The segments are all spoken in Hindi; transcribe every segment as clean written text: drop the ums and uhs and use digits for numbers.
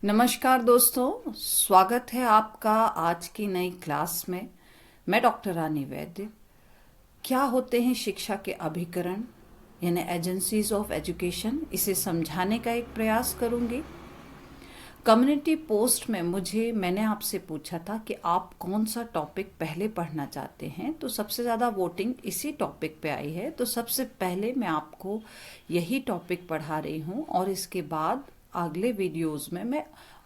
नमस्कार दोस्तों, स्वागत है आपका आज की नई क्लास में। मैं डॉक्टर रानी वैद्य। क्या होते हैं शिक्षा के अभिकरण यानी एजेंसीज ऑफ एजुकेशन, इसे समझाने का एक प्रयास करूंगी। कम्युनिटी पोस्ट में मैंने आपसे पूछा था कि आप कौन सा टॉपिक पहले पढ़ना चाहते हैं, तो सबसे ज़्यादा वोटिंग इसी टॉपिक पे आई है। तो सबसे पहले मैं आपको यही टॉपिक पढ़ा रही हूँ और इसके बाद अगले वीडियोस में मैं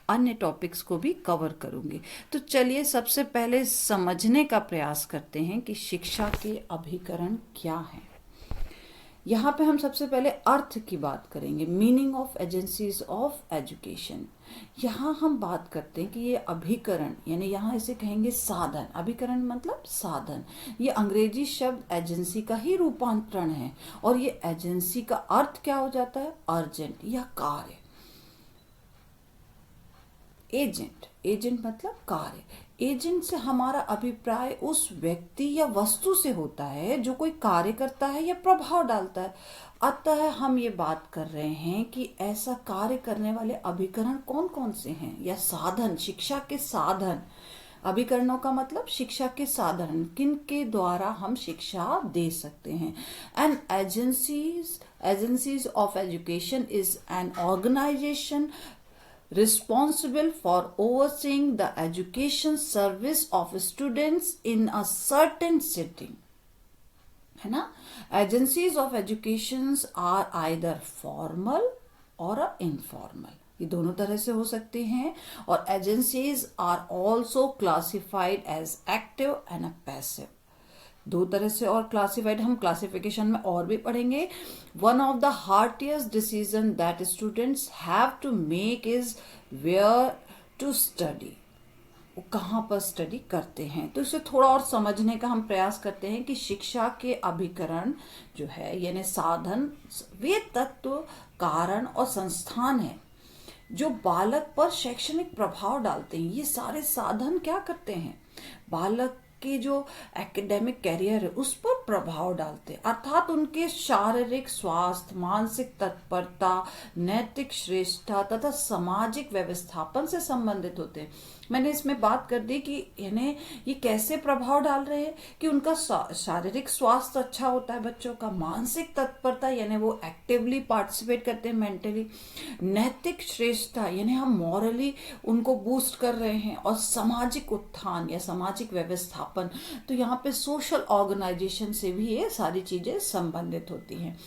अन्य टॉपिक्स को भी कवर करूंगी। तो चलिए सबसे पहले समझने का प्रयास करते हैं कि शिक्षा के अभिकरण क्या हैं। यहाँ पे हम सबसे पहले अर्थ की बात करेंगे, meaning of agencies of education. यहाँ हम बात करते हैं कि ये अभिकरण यानी यहाँ इसे कहेंगे साधन। अभिकरण मतलब साधन। ये अंग्रेजी शब्द एजेंसी का ही रूपांतरण है और ये एजेंसी का अर्थ क्या हो जाता है? अर्जेंट या कार्य। एजेंट मतलब कार्य। एजेंट से हमारा अभिप्राय उस व्यक्ति या वस्तु से होता है जो कोई कार्य करता है या प्रभाव डालता है। अतः हम ये बात कर रहे हैं कि ऐसा कार्य करने वाले अभिकरण कौन कौन से हैं या साधन, शिक्षा के साधन। अभिकरणों का मतलब शिक्षा के साधन, किन के द्वारा हम शिक्षा दे सकते हैं। And agencies of education is an organisation responsible for overseeing the education service of students in a certain setting, है ना। Agencies of educations are either formal और इनफॉर्मल, ये दोनों तरह से हो सकते हैं। और agencies are also classified as active and passive, दो तरह से और क्लासिफाइड। हम क्लासिफिकेशन में और भी पढ़ेंगे। One of the heartiest decision that students have to make is where to study, वो कहाँ पर स्टडी करते हैं। तो इसे थोड़ा और समझने का हम प्रयास करते हैं कि शिक्षा के अभिकरण जो है यानी साधन, वे तत्व, कारण और संस्थान है जो बालक पर शैक्षणिक प्रभाव डालते हैं। ये सारे साधन क्या करते हैं? बालक के जो एकेडमिक कैरियर है उस पर प्रभाव डालते हैं, अर्थात उनके शारीरिक स्वास्थ्य, मानसिक तत्परता, नैतिक श्रेष्ठता तथा सामाजिक व्यवस्थापन से संबंधित होते हैं। मैंने इसमें बात कर दी कि यानी ये कैसे प्रभाव डाल रहे हैं कि उनका शारीरिक स्वास्थ्य अच्छा होता है बच्चों का, मानसिक तत्परता यानी वो एक्टिवली पार्टिसिपेट करते हैं मेंटली, नैतिक श्रेष्ठता यानी हम मॉरली उनको बूस्ट कर रहे हैं, और सामाजिक उत्थान या सामाजिक व्यवस्थापन, तो यहाँ पे सोशल ऑर्गेनाइजेशन से भी ये सारी चीजें संबंधित होती हैं।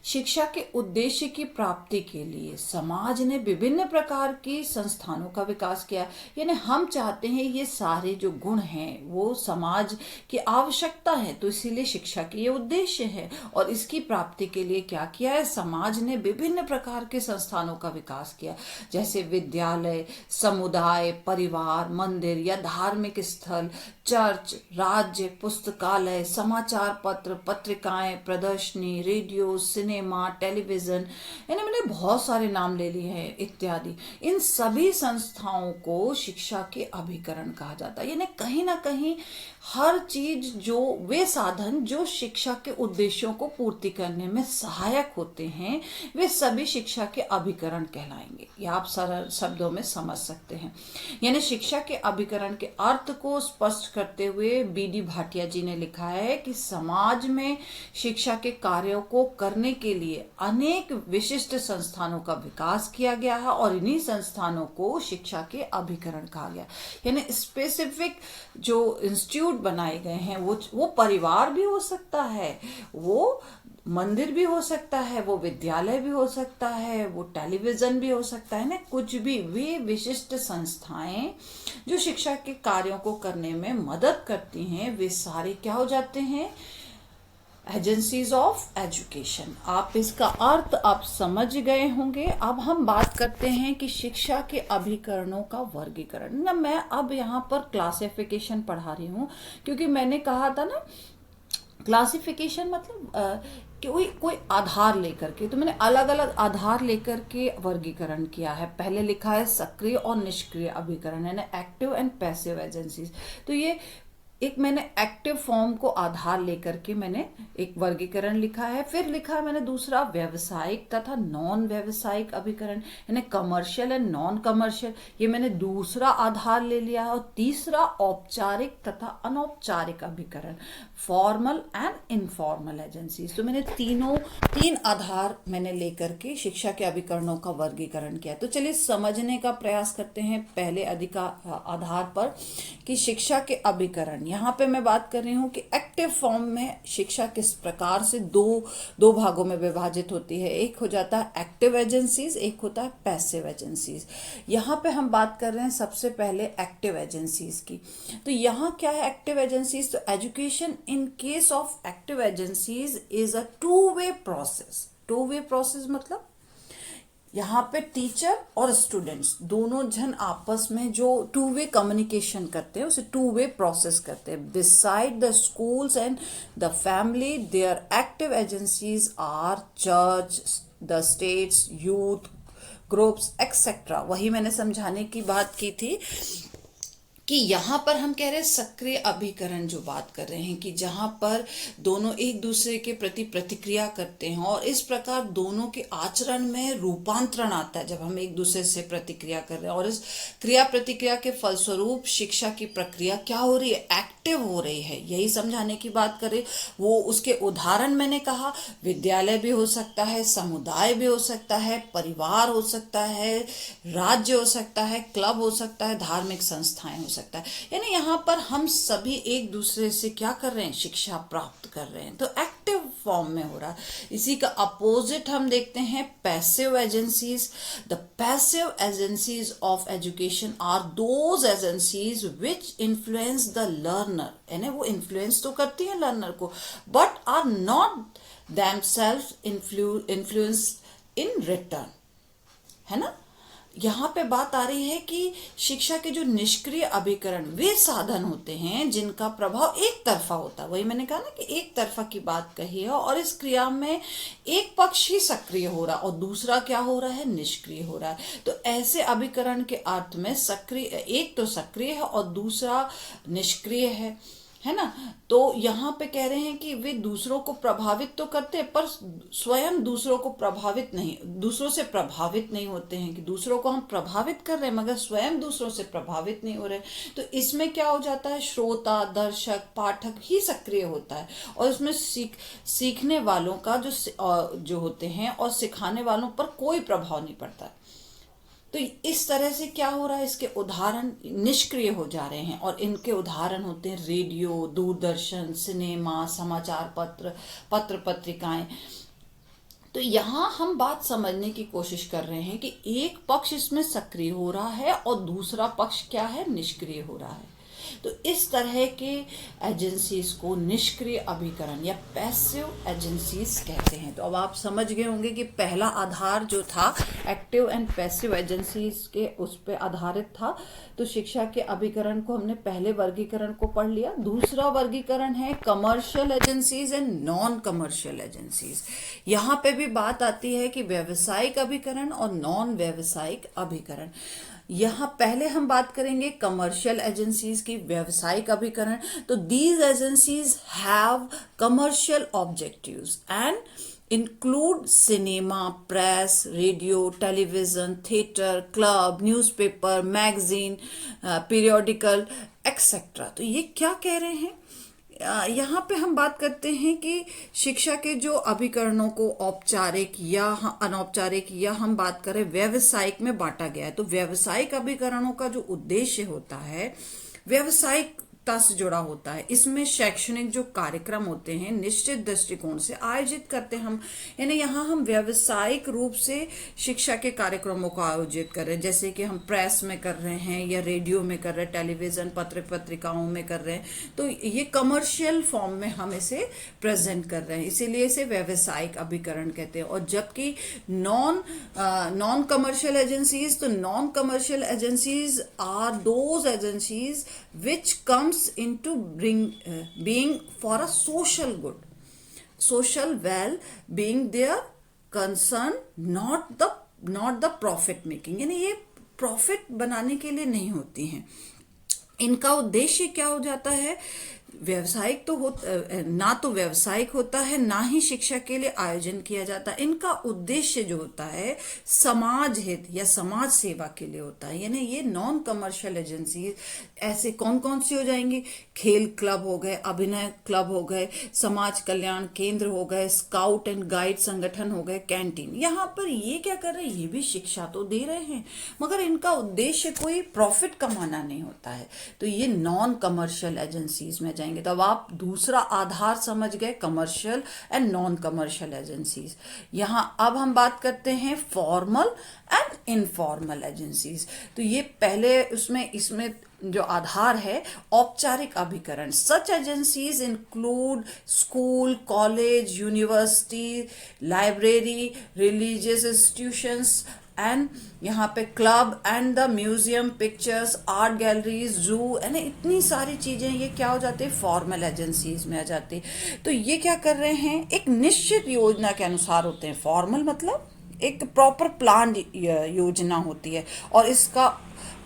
शिक्षा के उद्देश्य की प्राप्ति के लिए समाज ने विभिन्न प्रकार की संस्थानों का विकास किया। यानी हम चाहते हैं ये सारे जो गुण हैं वो समाज की आवश्यकता है, तो इसीलिए शिक्षा की ये उद्देश्य है। और इसकी प्राप्ति के लिए क्या किया है? समाज ने विभिन्न प्रकार के संस्थानों का विकास किया, जैसे विद्यालय, समुदाय, परिवार, मंदिर या धार्मिक स्थल, चर्च, राज्य, पुस्तकालय, समाचार पत्र, पत्रिकाएं, प्रदर्शनी, रेडियो, सिनेमा, टेलीविजन, यानी मैंने बहुत सारे नाम ले लिए हैं इत्यादि। इन सभी संस्थाओं को शिक्षा के अभिकरण कहा जाता है। यानी कहीं ना कहीं हर चीज, जो वे साधन जो शिक्षा के उद्देश्यों को पूर्ति करने में सहायक होते हैं, वे सभी शिक्षा के अभिकरण कहलाएंगे। ये आप सरल शब्दों में समझ सकते हैं। यानी शिक्षा के अभिकरण के अर्थ को स्पष्ट करते हुए बीडी भाटिया जी ने लिखा है कि समाज में शिक्षा के कार्यों को करने के लिए अनेक विशिष्ट संस्थानों का विकास किया गया है और इन्हीं संस्थानों को शिक्षा के अभिकरण कहा गया। यानी स्पेसिफिक जो इंस्टीट्यूट बनाए गए हैं वो परिवार भी हो सकता है, वो मंदिर भी हो सकता है, वो विद्यालय भी हो सकता है, वो टेलीविजन भी हो सकता है ना, कुछ भी। वे विशिष्ट संस्थाएं जो शिक्षा के कार्यों को करने में मदद करती हैं, वे सारे क्या हो जाते हैं? Agencies of education. आप इसका अर्थ आप समझ गए होंगे। अब हम बात करते हैं कि शिक्षा के अभिकरणों का वर्गीकरण ना। मैं अब यहाँ पर क्लासिफिकेशन पढ़ा रही हूँ क्योंकि मैंने कहा था ना, क्लासिफिकेशन मतलब कोई आधार लेकर के, तो मैंने अलग अलग आधार लेकर के वर्गीकरण किया है। पहले लिखा है सक्रिय और निष्क्रिय अभिकरण, यानी एक्टिव एंड पैसिव एजेंसीज। तो ये एक मैंने एक्टिव फॉर्म को आधार लेकर के मैंने एक वर्गीकरण लिखा है। फिर लिखा है मैंने दूसरा व्यावसायिक तथा नॉन व्यावसायिक अभिकरण, यानी कमर्शियल एंड नॉन कमर्शियल, ये मैंने दूसरा आधार ले लिया है। और तीसरा औपचारिक तथा अनौपचारिक अभिकरण, फॉर्मल एंड इनफॉर्मल एजेंसीज। तो मैंने तीन आधार मैंने लेकर के शिक्षा के अभिकरणों का वर्गीकरण किया। तो चलिए समझने का प्रयास करते हैं पहले आधार पर कि शिक्षा के अभिकरण। यहाँ पे मैं बात कर रही हूँ कि एक्टिव फॉर्म में शिक्षा किस प्रकार से दो भागों में विभाजित होती है। एक हो जाता है एक्टिव एजेंसीज, एक होता है पैसिव एजेंसीज। यहाँ पे हम बात कर रहे हैं सबसे पहले एक्टिव एजेंसीज की। तो यहाँ क्या है एक्टिव एजेंसीज? तो education in case of active agencies is a two way process. Two way process मतलब यहाँ पे टीचर और स्टूडेंट्स दोनों जन आपस में जो टू वे कम्युनिकेशन करते हैं उसे टू वे प्रोसेस करते हैं। Beside the schools and the family there active agencies are church, the states, youth groups etcetera. वही मैंने समझाने की बात की थी कि यहाँ पर हम कह रहे हैं सक्रिय अभिकरण जो बात कर रहे हैं कि जहाँ पर दोनों एक दूसरे के प्रति प्रतिक्रिया करते हैं और इस प्रकार दोनों के आचरण में रूपांतरण आता है जब हम एक दूसरे से प्रतिक्रिया कर रहे हैं। और इस क्रिया प्रतिक्रिया के फलस्वरूप शिक्षा की प्रक्रिया क्या हो रही है? एक्टिव हो रही है। यही समझाने की बात करें। वो उसके उदाहरण मैंने कहा विद्यालय भी हो सकता है, समुदाय भी हो सकता है, परिवार हो सकता है, राज्य हो सकता है, क्लब हो सकता है, धार्मिक संस्थाएं हो सकता है। यानी यहाँ पर हम सभी एक दूसरे से क्या कर रहे हैं? शिक्षा प्राप्त कर रहे हैं। तो एक्टिव फॉर्म में हो रहा है। इसी का अपोजिट हम देखते हैं passive agencies. The passive agencies of education are those agencies which influence the learner, यानी वो इन्फ्लुएंस तो करती है लर्नर को but are not themselves influence in return, है ना। यहाँ पे बात आ रही है कि शिक्षा के जो निष्क्रिय अभिकरण वे साधन होते हैं जिनका प्रभाव एक तरफा होता है। वही मैंने कहा ना कि एक तरफा की बात कही है और इस क्रिया में एक पक्ष ही सक्रिय हो रहा और दूसरा क्या हो रहा है? निष्क्रिय हो रहा है। तो ऐसे अभिकरण के अर्थ में सक्रिय, एक तो सक्रिय है और दूसरा निष्क्रिय है ना। तो यहाँ पे कह रहे हैं कि वे दूसरों को प्रभावित तो करते हैं पर स्वयं दूसरों से प्रभावित नहीं होते हैं। कि दूसरों को हम प्रभावित कर रहे हैं मगर स्वयं दूसरों से प्रभावित नहीं हो रहे। तो इसमें क्या हो जाता है? श्रोता, दर्शक, पाठक ही सक्रिय होता है और इसमें सीखने वालों का जो होते हैं और सिखाने वालों पर कोई प्रभाव नहीं पड़ता। तो इस तरह से क्या हो रहा है? इसके उदाहरण निष्क्रिय हो जा रहे हैं और इनके उदाहरण होते हैं रेडियो, दूरदर्शन, सिनेमा, समाचार पत्र पत्रिकाएं। तो यहाँ हम बात समझने की कोशिश कर रहे हैं कि एक पक्ष इसमें सक्रिय हो रहा है और दूसरा पक्ष क्या है? निष्क्रिय हो रहा है। तो इस तरह के एजेंसीज को निष्क्रिय अभिकरण या पैसिव एजेंसीज कहते हैं। तो अब आप समझ गए होंगे कि पहला आधार जो था एक्टिव एंड पैसिव एजेंसीज के उस पर आधारित था। तो शिक्षा के अभिकरण को हमने पहले वर्गीकरण को पढ़ लिया। दूसरा वर्गीकरण है commercial agencies and non commercial agencies. यहाँ पे भी बात आती है कि व्यावसायिक अभिकरण और नॉन व्यावसायिक अभिकरण। यहाँ पहले हम बात करेंगे कमर्शियल एजेंसीज की, व्यावसायिक अभिकरण। तो these agencies have commercial objectives and include cinema, press, radio, television, theater, club, newspaper, magazine, periodical, etc. तो ये क्या कह रहे हैं? यहाँ पे हम बात करते हैं कि शिक्षा के जो अभिकरणों को औपचारिक या अनौपचारिक या हम बात करें व्यावसायिक में बांटा गया है। तो व्यावसायिक अभिकरणों का जो उद्देश्य होता है व्यावसायिकता से जुड़ा होता है। इसमें शैक्षणिक जो कार्यक्रम होते हैं निश्चित दृष्टिकोण से आयोजित करते हैं हम, यानी यहाँ हम व्यावसायिक रूप से शिक्षा के कार्यक्रमों को आयोजित कर रहे हैं। जैसे कि हम प्रेस में कर रहे हैं या रेडियो में कर रहे हैं, टेलीविजन पत्र पत्रिकाओं में कर रहे हैं। तो ये कमर्शियल फॉर्म में हम इसे प्रेजेंट कर रहे हैं, इसीलिए इसे व्यावसायिक अभिकरण कहते हैं। और जबकि नॉन कमर्शियल एजेंसीज, तो non commercial agencies are those agencies which comes into being for a social good, social well-being, their concern not the profit making, यानी ये प्रॉफिट बनाने के लिए नहीं होती हैं। इनका उद्देश्य क्या हो जाता है, व्यवसायिक तो हो ना तो व्यवसायिक होता है, ना ही शिक्षा के लिए आयोजन किया जाता है। इनका उद्देश्य जो होता है समाज हित या समाज सेवा के लिए होता है। यानी ये नॉन कमर्शियल एजेंसी ऐसे कौन कौन सी हो जाएंगी, खेल क्लब हो गए, अभिनय क्लब हो गए, समाज कल्याण केंद्र हो गए, स्काउट एंड गाइड संगठन हो गए, कैंटीन। यहाँ पर ये क्या कर रहे हैं, ये भी शिक्षा तो दे रहे हैं, मगर इनका उद्देश्य कोई प्रॉफिट कमाना नहीं होता है। तो ये नॉन कमर्शियल एजेंसीज में जाएंगे। तो अब आप दूसरा आधार समझ गए, commercial and non commercial agencies. यहाँ अब हम बात करते हैं फॉर्मल एंड इनफॉर्मल एजेंसीज। तो ये पहले इसमें जो आधार है औपचारिक अभिकरण। Such agencies include school, college, university, library, religious institutions and यहाँ पे club and the museum, pictures, art galleries, zoo, यानी इतनी सारी चीजें ये क्या हो जाती है, फॉर्मल एजेंसीज में आ जाती। तो ये क्या कर रहे हैं, एक निश्चित योजना के अनुसार होते हैं। फॉर्मल मतलब एक प्रॉपर प्लान योजना होती है, और इसका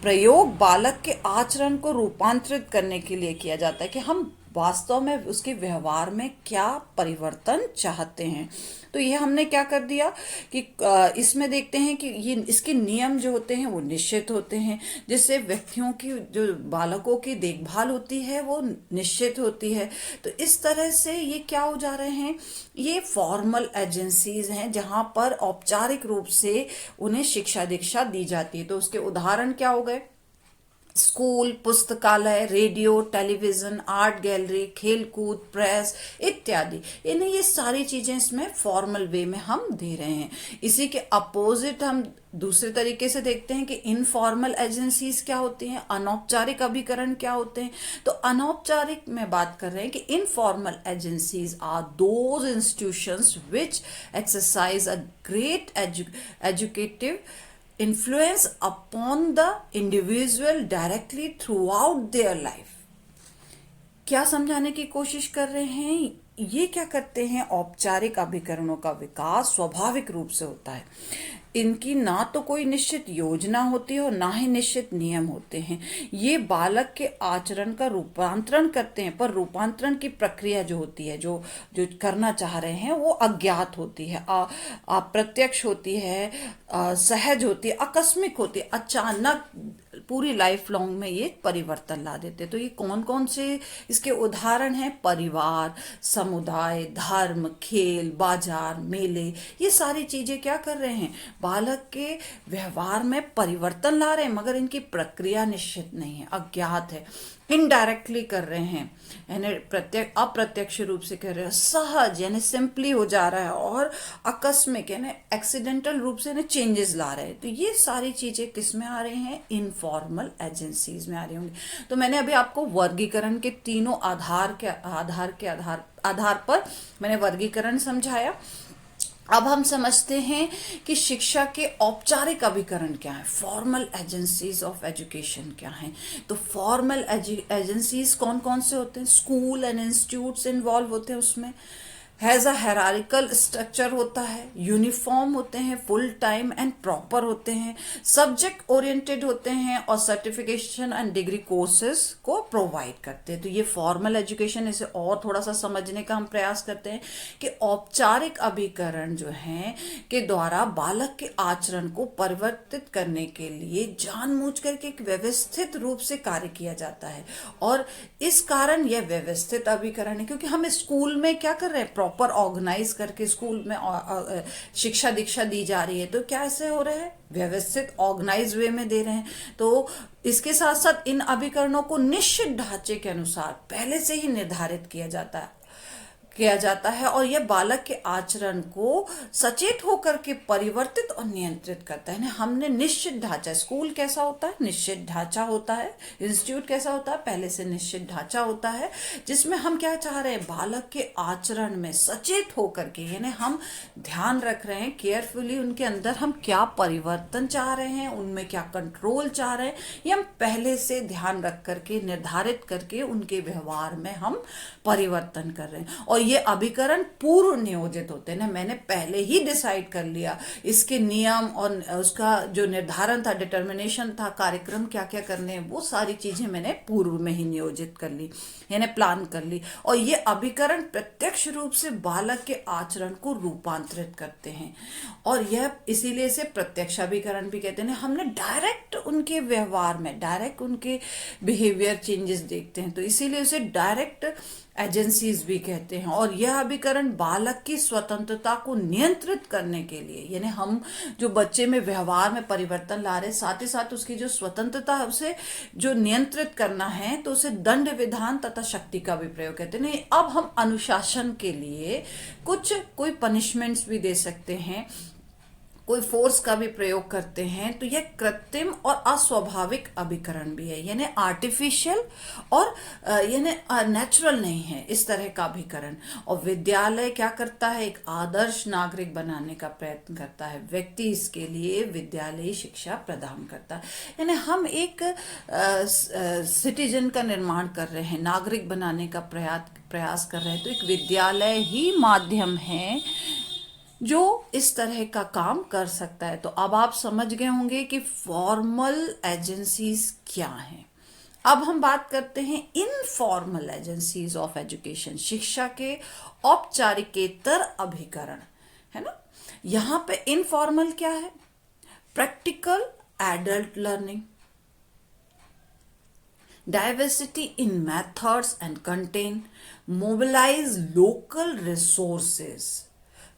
प्रयोग बालक के आचरण को रूपांतरित करने के लिए किया जाता है कि हम वास्तव में उसके व्यवहार में क्या परिवर्तन चाहते हैं। तो ये हमने क्या कर दिया कि इसमें देखते हैं कि ये इसके नियम जो होते हैं वो निश्चित होते हैं, जिससे व्यक्तियों की, जो बालकों की देखभाल होती है वो निश्चित होती है। तो इस तरह से ये क्या हो जा रहे हैं, ये फॉर्मल एजेंसीज हैं जहां पर औपचारिक रूप से उन्हें शिक्षा दीक्षा दी जाती है। तो उसके उदाहरण क्या हो गए, स्कूल, पुस्तकालय, रेडियो, टेलीविजन, आर्ट गैलरी, खेलकूद, प्रेस इत्यादि। यानी ये सारी चीजें इसमें फॉर्मल वे में हम दे रहे हैं। इसी के अपोजिट हम दूसरे तरीके से देखते हैं कि इनफॉर्मल एजेंसीज क्या होती हैं, अनौपचारिक अभिकरण क्या होते हैं। तो अनौपचारिक में बात कर रहे हैं कि informal agencies are those institutions which exercise a great educative influence upon the individual directly throughout their life। क्या समझाने की कोशिश कर रहे हैं, ये क्या करते हैं, औपचारिक अभिकरणों का विकास स्वाभाविक रूप से होता है। इनकी ना तो कोई निश्चित योजना होती है और ना ही निश्चित नियम होते हैं। ये बालक के आचरण का रूपांतरण करते हैं, पर रूपांतरण की प्रक्रिया जो होती है, जो जो करना चाह रहे हैं वो अज्ञात होती है, अप्रत्यक्ष होती है, सहज होती है, आकस्मिक होती है, अचानक पूरी लाइफ लॉन्ग में ये परिवर्तन ला देते। तो ये कौन कौन से इसके उदाहरण हैं, परिवार, समुदाय, धर्म, खेल, बाजार, मेले, ये सारी चीजें क्या कर रहे हैं, बालक के व्यवहार में परिवर्तन ला रहे हैं, मगर इनकी प्रक्रिया निश्चित नहीं है, अज्ञात है, इनडायरेक्टली कर रहे हैं, यानी अप्रत्यक्ष रूप से कर रहे हैं, सहज यानी सिंपली हो जा रहा है, और आकस्मिक यानी एक्सीडेंटल रूप से चेंजेस ला रहे हैं। तो ये सारी चीजें किस में आ रही हैं, इनफॉर्मल एजेंसीज में आ रही होंगी। तो मैंने अभी आपको वर्गीकरण के तीनों आधार पर मैंने वर्गीकरण समझाया। अब हम समझते हैं कि शिक्षा के औपचारिक अभिकरण क्या है, फॉर्मल एजेंसीज ऑफ एजुकेशन क्या है। तो फॉर्मल एजेंसीज कौन कौन से होते हैं, स्कूल एंड इंस्टीट्यूट्स इन्वॉल्व होते हैं, उसमें हैज अ हायरार्किकल स्ट्रक्चर होता है, यूनिफॉर्म होते हैं, फुल टाइम एंड प्रॉपर होते हैं, सब्जेक्ट ओरिएंटेड होते हैं, और सर्टिफिकेशन एंड डिग्री कोर्सेज को प्रोवाइड करते हैं। तो ये फॉर्मल एजुकेशन। इसे और थोड़ा सा समझने का हम प्रयास करते हैं कि औपचारिक अभिकरण जो है के द्वारा बालक के आचरण को परिवर्तित करने के लिए जानबूझ करके एक व्यवस्थित रूप से कार्य किया जाता है, और इस कारण यह व्यवस्थित अभिकरण है क्योंकि हम स्कूल में क्या कर रहे हैं, प्रॉपर ऑर्गेनाइज करके स्कूल में शिक्षा दीक्षा दी जा रही है। तो क्या ऐसे हो रहा है, व्यवस्थित ऑर्गेनाइज वे में दे रहे हैं। तो इसके साथ साथ इन अभिकरणों को निश्चित ढांचे के अनुसार पहले से ही निर्धारित किया जाता है, और यह बालक के आचरण को सचेत होकर के परिवर्तित और नियंत्रित करता है। हमने निश्चित ढांचा, स्कूल कैसा होता है, निश्चित ढांचा होता है, इंस्टीट्यूट कैसा होता है, पहले से निश्चित ढांचा होता है, जिसमें हम क्या चाह रहे हैं, बालक के आचरण में सचेत होकर के, यानी हम ध्यान रख रहे हैं केयरफुली उनके अंदर हम क्या परिवर्तन चाह रहे हैं, उनमें क्या कंट्रोल चाह रहे हैं, ये हम पहले से ध्यान रख करके निर्धारित करके उनके व्यवहार में हम परिवर्तन कर रहे हैं। और ये अभिकरण पूर्व नियोजित होते हैं ना, मैंने पहले ही डिसाइड कर लिया इसके नियम और उसका जो निर्धारण था, डिटर्मिनेशन था, कार्यक्रम क्या क्या करने हैं, वो सारी चीजें मैंने पूर्व में ही नियोजित कर ली, यानी प्लान कर ली। और ये अभिकरण प्रत्यक्ष रूप से बालक के आचरण को रूपांतरित करते हैं, और यह इसीलिए इसे प्रत्यक्ष अभिकरण भी कहते हैं। हमने डायरेक्ट उनके व्यवहार में, डायरेक्ट उनके बिहेवियर चेंजेस देखते हैं, तो इसीलिए उसे डायरेक्ट एजेंसीज भी कहते हैं। और यह अभिकरण बालक की स्वतंत्रता को नियंत्रित करने के लिए, यानी हम जो बच्चे में व्यवहार में परिवर्तन ला रहे, साथ ही साथ उसकी जो स्वतंत्रता है उसे जो नियंत्रित करना है, तो उसे दंड विधान तथा शक्ति का भी प्रयोग कहते हैं। नहीं, अब हम अनुशासन के लिए कोई पनिशमेंट्स भी दे सकते हैं, कोई फोर्स का भी प्रयोग करते हैं, तो यह कृत्रिम और अस्वाभाविक अभिकरण भी है, यानी आर्टिफिशियल और यानी नेचुरल नहीं है इस तरह का अभिकरण। और विद्यालय क्या करता है, एक आदर्श नागरिक बनाने का प्रयत्न करता है, व्यक्ति इसके लिए विद्यालयी शिक्षा प्रदान करता है। यानी हम एक सिटीजन का निर्माण कर रहे हैं, नागरिक बनाने का प्रयास कर रहे हैं, तो एक विद्यालय ही माध्यम है जो इस तरह का काम कर सकता है। तो अब आप समझ गए होंगे कि फॉर्मल एजेंसीज क्या हैं। अब हम बात करते हैं इनफॉर्मल एजेंसीज ऑफ एजुकेशन, शिक्षा के औपचारिकेतर अभिकरण, है ना। यहां पे इनफॉर्मल क्या है, practical adult learning, diversity in methods and content, mobilize local resources,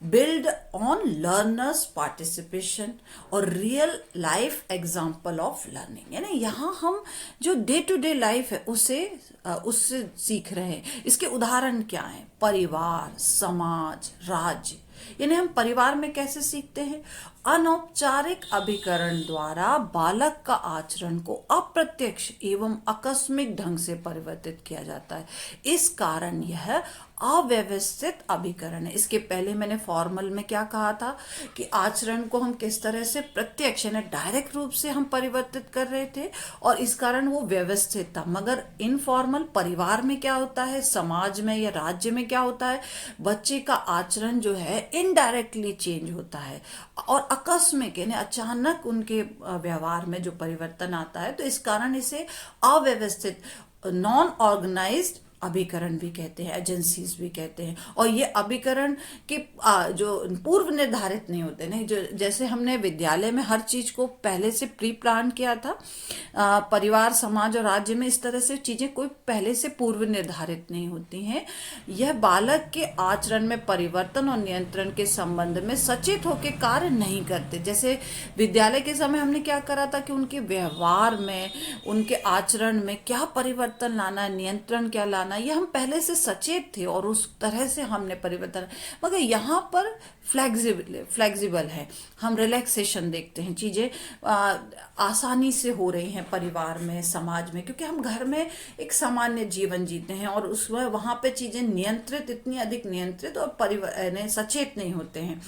build on learners participation और real life example of learning। यानी यहाँ हम जो डे टू डे लाइफ है उससे सीख रहे हैं। इसके उदाहरण क्या हैं, परिवार, समाज, राज्य। यानी हम परिवार में कैसे सीखते हैं, अनौपचारिक अभिकरण द्वारा बालक का आचरण को अप्रत्यक्ष एवं आकस्मिक ढंग से परिवर्तित किया जाता है, इस कारण यह अव्यवस्थित अभिकरण है। इसके पहले मैंने फॉर्मल में क्या कहा था कि आचरण को हम किस तरह से प्रत्यक्ष यानी डायरेक्ट रूप से हम परिवर्तित कर रहे थे और इस कारण वो व्यवस्थित था। मगर इनफॉर्मल परिवार में क्या होता है, समाज में या राज्य में क्या होता है, बच्चे का आचरण जो है इनडायरेक्टली चेंज होता है और आकस्मिक यानी अचानक उनके व्यवहार में जो परिवर्तन आता है, तो इस कारण इसे अव्यवस्थित नॉन ऑर्गेनाइज्ड अभिकरण भी कहते हैं, एजेंसीज भी कहते हैं। और ये अभिकरण के जो पूर्व निर्धारित नहीं होते, नहीं जो जैसे हमने विद्यालय में हर चीज को पहले से प्री प्लान किया था, परिवार, समाज और राज्य में इस तरह से चीजें कोई पहले से पूर्व निर्धारित नहीं होती हैं। यह बालक के आचरण में परिवर्तन और नियंत्रण के संबंध में सचेत होकर कार्य नहीं करते। जैसे विद्यालय के समय हमने क्या करा था कि उनके व्यवहार में, उनके आचरण में क्या परिवर्तन लाना है, नियंत्रण क्या लाना, ये हम पहले से सचेत थे और उस तरह से हमने परिवर्तन। मगर यहाँ पर फ्लेक्सिबल है, हम रिलैक्सेशन देखते हैं, चीजें आसानी से हो रही हैं परिवार में, समाज में, क्योंकि हम घर में एक सामान्य जीवन जीते हैं और उसमें वहां पे चीजें नियंत्रित, इतनी अधिक नियंत्रित और परिवार सचेत नहीं होते हैं।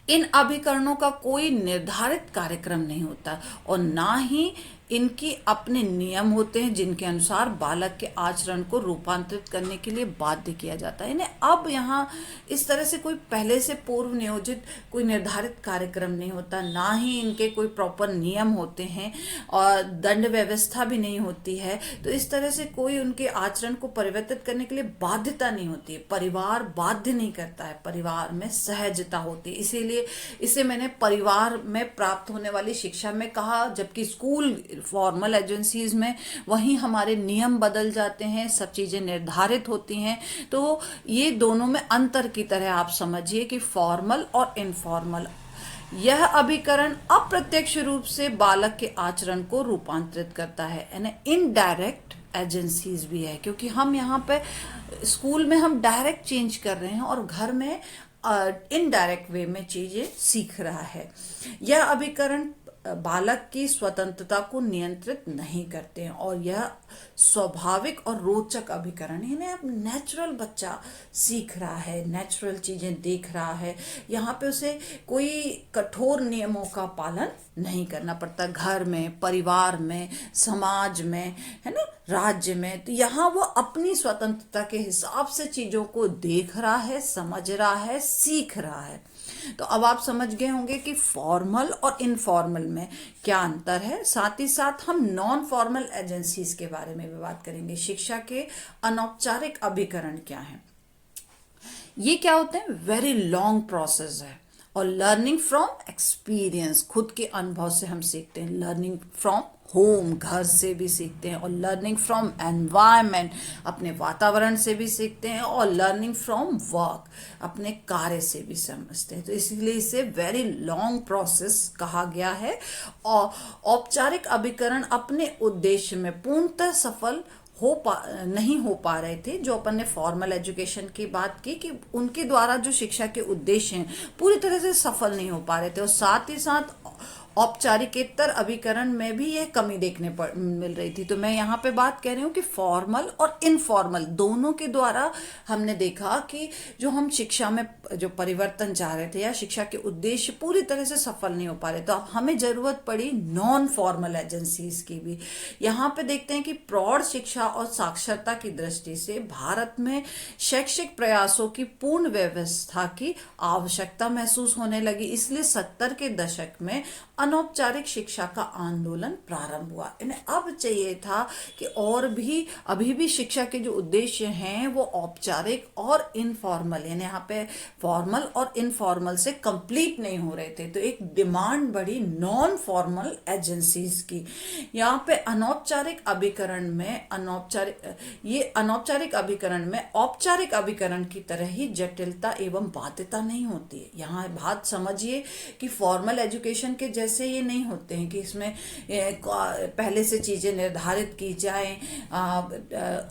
इन अभिकरणों का कोई निर्धारित कार्यक्रम नहीं होता और ना ही इनकी अपने नियम होते हैं जिनके अनुसार बालक के आचरण को रूपांतरित करने के लिए बाध्य किया जाता है। इन्हें अब यहाँ इस तरह से कोई पहले से पूर्व नियोजित कोई निर्धारित कार्यक्रम नहीं होता, ना ही इनके कोई प्रॉपर नियम होते हैं और दंड व्यवस्था भी नहीं होती है। तो इस तरह से कोई उनके आचरण को परिवर्तित करने के लिए बाध्यता नहीं होती है, परिवार बाध्य नहीं करता है, परिवार में सहजता होती है। इसीलिए इसे मैंने परिवार में प्राप्त होने वाली शिक्षा में कहा, जबकि स्कूल फॉर्मल एजेंसीज में वहीं हमारे नियम बदल जाते हैं, सब चीजें निर्धारित होती हैं। तो ये दोनों में अंतर की तरह आप समझिए कि फॉर्मल और इनफॉर्मल। यह अभिकरण अप्रत्यक्ष रूप से बालक के आचरण को रूपांतरित करता है, यानी इनडायरेक्ट एजेंसीज भी है, क्योंकि हम यहाँ पे स्कूल में हम डायरेक्ट चेंज कर रहे हैं और घर में इनडायरेक्ट वे में चीजें सीख रहा है। यह अभिकरण बालक की स्वतंत्रता को नियंत्रित नहीं करते हैं और यह स्वाभाविक और रोचक अभिकरण है। अब नेचुरल बच्चा सीख रहा है, नेचुरल चीजें देख रहा है, यहाँ पे उसे कोई कठोर नियमों का पालन नहीं करना पड़ता। घर में, परिवार में, समाज में, है ना, राज्य में, तो यहाँ वो अपनी स्वतंत्रता के हिसाब से चीजों को देख रहा है, समझ रहा है, सीख रहा है। तो अब आप समझ गए होंगे कि फॉर्मल और इनफॉर्मल में क्या अंतर है। साथ ही साथ हम नॉन फॉर्मल एजेंसीज के बारे में भी बात करेंगे। शिक्षा के अनौपचारिक अभिकरण क्या है, ये क्या होते हैं, वेरी लॉन्ग प्रोसेस है। और लर्निंग फ्रॉम एक्सपीरियंस, खुद के अनुभव से हम सीखते हैं। लर्निंग फ्रॉम होम, घर से भी सीखते हैं। और लर्निंग फ्रॉम एनवायरनमेंट, अपने वातावरण से भी सीखते हैं। और लर्निंग फ्रॉम वर्क, अपने कार्य से भी समझते हैं। तो इसलिए इसे वेरी लॉन्ग प्रोसेस कहा गया है। और औपचारिक अभिकरण अपने उद्देश्य में पूर्णतः सफल नहीं हो पा रहे थे। जो अपन ने फॉर्मल एजुकेशन की बात की कि उनके द्वारा जो शिक्षा के उद्देश्य हैं पूरी तरह से सफल नहीं हो पा रहे थे। और साथ ही साथ औपचारिकेतर अभिकरण में भी यह कमी देखने मिल रही थी। तो मैं यहाँ पे बात कर रही हूँ कि फॉर्मल और इनफॉर्मल दोनों के द्वारा हमने देखा कि जो हम शिक्षा में जो परिवर्तन चाह रहे थे या शिक्षा के उद्देश्य पूरी तरह से सफल नहीं हो पा रहे। तो अब हमें जरूरत पड़ी नॉन फॉर्मल एजेंसीज की भी। यहाँ पे देखते हैं कि प्रौढ़ शिक्षा और साक्षरता की दृष्टि से भारत में शैक्षिक प्रयासों की पूर्ण व्यवस्था की आवश्यकता महसूस होने लगी। इसलिए 70 के दशक में अनौपचारिक शिक्षा का आंदोलन प्रारंभ हुआ। इन्हें अब चाहिए था कि और भी अभी भी शिक्षा के जो उद्देश्य हैं वो औपचारिक और इनफॉर्मल, यानी यहाँ पे फॉर्मल और इनफॉर्मल से कंप्लीट नहीं हो रहे थे। तो एक डिमांड बढ़ी नॉन फॉर्मल एजेंसीज की। यहाँ पे अनौपचारिक अभिकरण में अनौपचारिक अभिकरण में औपचारिक अभिकरण की तरह ही जटिलता एवं बाध्यता नहीं होती है। यहाँ बात समझिए कि फॉर्मल एजुकेशन के जैसे ये नहीं होते हैं कि इसमें पहले से चीजें निर्धारित की जाए,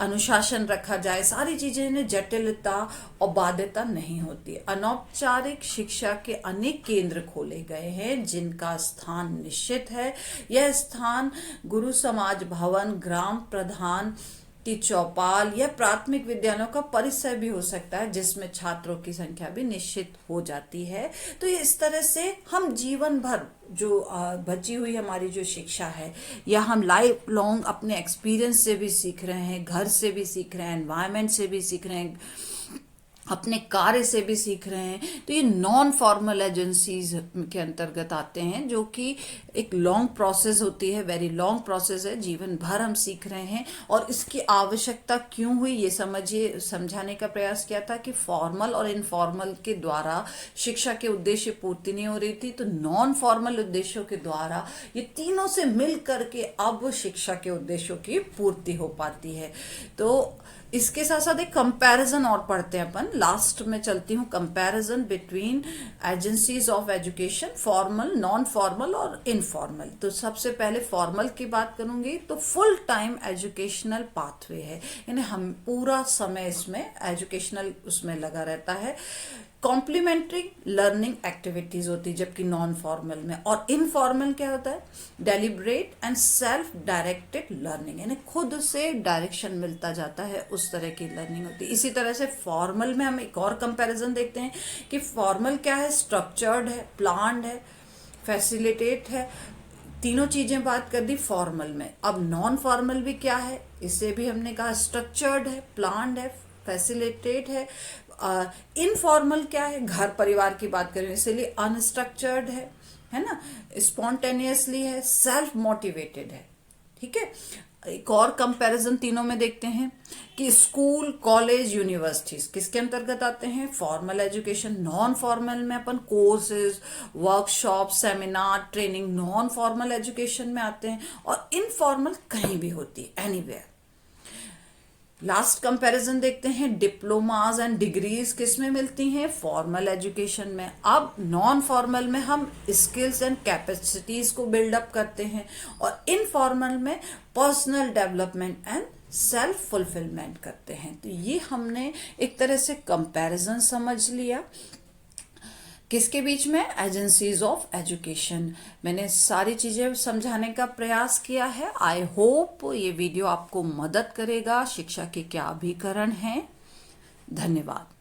अनुशासन रखा जाए, सारी चीजें में जटिलता और बाध्यता नहीं होती। अनौपचारिक शिक्षा के अनेक केंद्र खोले गए हैं जिनका स्थान निश्चित है। यह स्थान गुरु समाज भवन, ग्राम प्रधान की चौपाल या प्राथमिक विद्यालयों का परिसर भी हो सकता है, जिसमें छात्रों की संख्या भी निश्चित हो जाती है। तो इस तरह से हम जीवन भर जो बची हुई हमारी जो शिक्षा है या हम लाइफ लॉन्ग अपने एक्सपीरियंस से भी सीख रहे हैं, घर से भी सीख रहे हैं, एनवायरनमेंट से भी सीख रहे हैं, अपने कार्य से भी सीख रहे हैं। तो ये नॉन फॉर्मल एजेंसीज के अंतर्गत आते हैं, जो कि एक लॉन्ग प्रोसेस होती है, वेरी लॉन्ग प्रोसेस है, जीवन भर हम सीख रहे हैं। और इसकी आवश्यकता क्यों हुई ये समझाने का प्रयास किया था कि फॉर्मल और इनफॉर्मल के द्वारा शिक्षा के उद्देश्य पूर्ति नहीं हो रही थी। तो नॉन फॉर्मल उद्देश्यों के द्वारा ये तीनों से मिल करके अब शिक्षा के उद्देश्यों की पूर्ति हो पाती है। तो इसके साथ साथ एक कंपैरिजन और पढ़ते हैं अपन। लास्ट में चलती हूँ, comparison between agencies of education, formal, non formal और इनफॉर्मल। तो सबसे पहले फॉर्मल की बात करूंगी तो फुल टाइम एजुकेशनल पाथवे है, यानी हम पूरा समय इसमें एजुकेशनल उसमें लगा रहता है। कॉम्प्लीमेंट्री लर्निंग एक्टिविटीज होती है जबकि नॉन फॉर्मल में। और इनफॉर्मल क्या होता है, deliberate and self directed learning, यानी खुद से डायरेक्शन मिलता जाता है, उस तरह की लर्निंग होती है। इसी तरह से फॉर्मल में हम एक और कंपैरिजन देखते हैं कि फॉर्मल क्या है, स्ट्रक्चर्ड है, प्लान्ड है, फैसिलिटेट है, तीनों चीजें बात कर दी फॉर्मल में। अब नॉन फॉर्मल भी क्या है, इसे भी हमने कहा स्ट्रक्चर्ड है, प्लान्ड है, फैसिलिटेट है। इनफॉर्मल क्या है, घर परिवार की बात करें इसलिए अनस्ट्रक्चर्ड है ना, स्पॉन्टेनियसली है, सेल्फ मोटिवेटेड है। ठीक है, एक और कंपैरिजन तीनों में देखते हैं कि स्कूल, कॉलेज, यूनिवर्सिटीज किसके अंतर्गत आते हैं, फॉर्मल एजुकेशन। नॉन फॉर्मल में अपन courses, workshop, seminar, training non formal education में आते हैं। और इनफॉर्मल कहीं भी होती है, एनीवेयर। लास्ट कंपैरिजन देखते हैं, डिप्लोमाज एंड डिग्रीज किस में मिलती हैं, फॉर्मल एजुकेशन में। अब नॉन फॉर्मल में हम स्किल्स एंड कैपेसिटीज को बिल्डअप करते हैं और इनफॉर्मल में personal development and self fulfilment करते हैं। तो ये हमने एक तरह से कंपैरिजन समझ लिया किसके बीच में, एजेंसीज ऑफ एजुकेशन। मैंने सारी चीजें समझाने का प्रयास किया है। आई होप ये वीडियो आपको मदद करेगा। शिक्षा के क्या अभिकरण हैं। धन्यवाद।